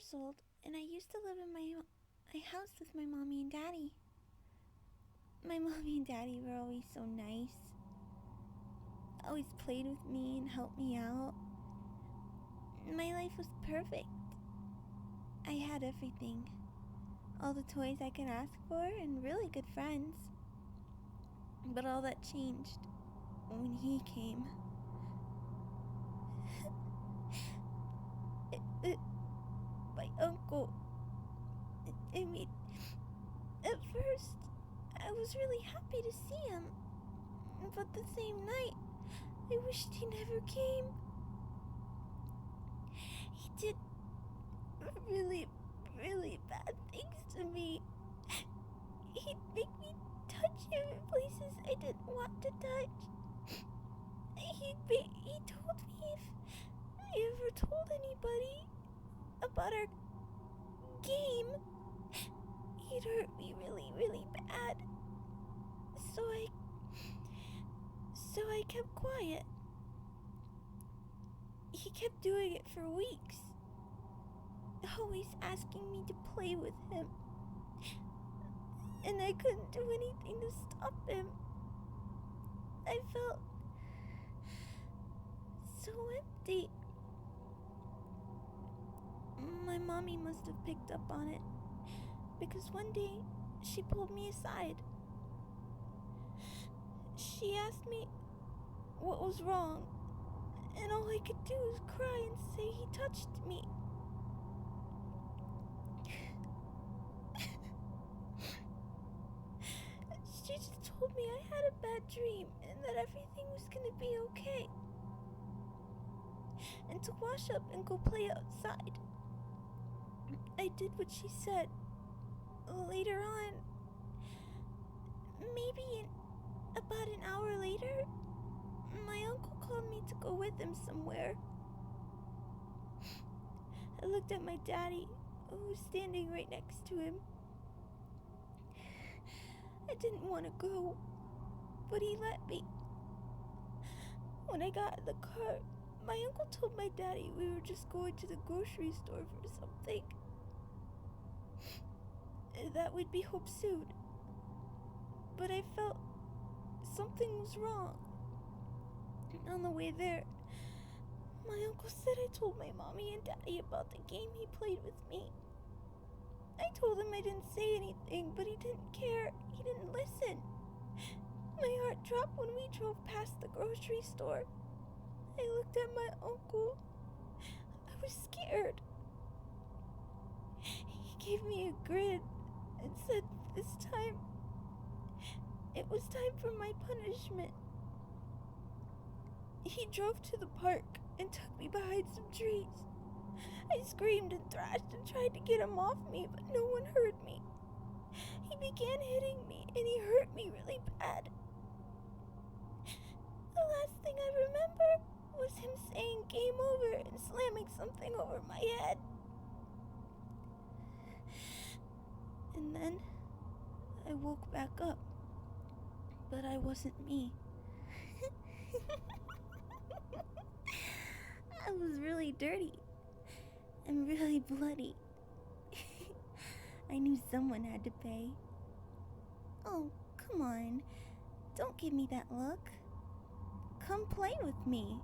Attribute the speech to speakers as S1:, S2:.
S1: years old, and I used to live in my house with my mommy and daddy. My mommy and daddy were always so nice. Always played with me and helped me out. My life was perfect. I had everything. All the toys I could ask for and really good friends. But all that changed when he came. My uncle. I mean, at first, I was really happy to see him. But the same night, I wished he never came. He did really, really bad things to me. He'd make me touch him in places I didn't want to touch. He told me if I ever told anybody about our game, he'd hurt me really, really bad. So I kept quiet. He kept doing it for weeks, always asking me to play with him. And I couldn't do anything to stop him. I felt so empty. My mommy must have picked up on it, because one day she pulled me aside. She asked me what was wrong, and all I could do was cry and say he touched me. She just told me I had a bad dream and that everything was gonna be okay, and to wash up and go play outside. I did what she said. Later on, maybe about an hour later, my uncle called me to go with him somewhere. I looked at my daddy, who was standing right next to him. I didn't want to go, but he let me. When I got in the car, my uncle told my daddy we were just going to the grocery store for something, and that we'd be home soon. But I felt something was wrong. On the way there, my uncle said I told my mommy and daddy about the game he played with me. I told him I didn't say anything, but he didn't care. He didn't listen. My heart dropped when we drove past the grocery store. I looked at my uncle. I was scared. He gave me a grin and said this time it was time for my punishment. He drove to the park and took me behind some trees. I screamed and thrashed and tried to get him off me, but no one heard me. He began hitting me, and he hurt me really bad. The last thing I remember was him saying game over and slamming something over my head. And then I woke back up, but I wasn't me. I was really dirty and really bloody. I knew someone had to pay. Oh, come on. Don't give me that look. Come play with me.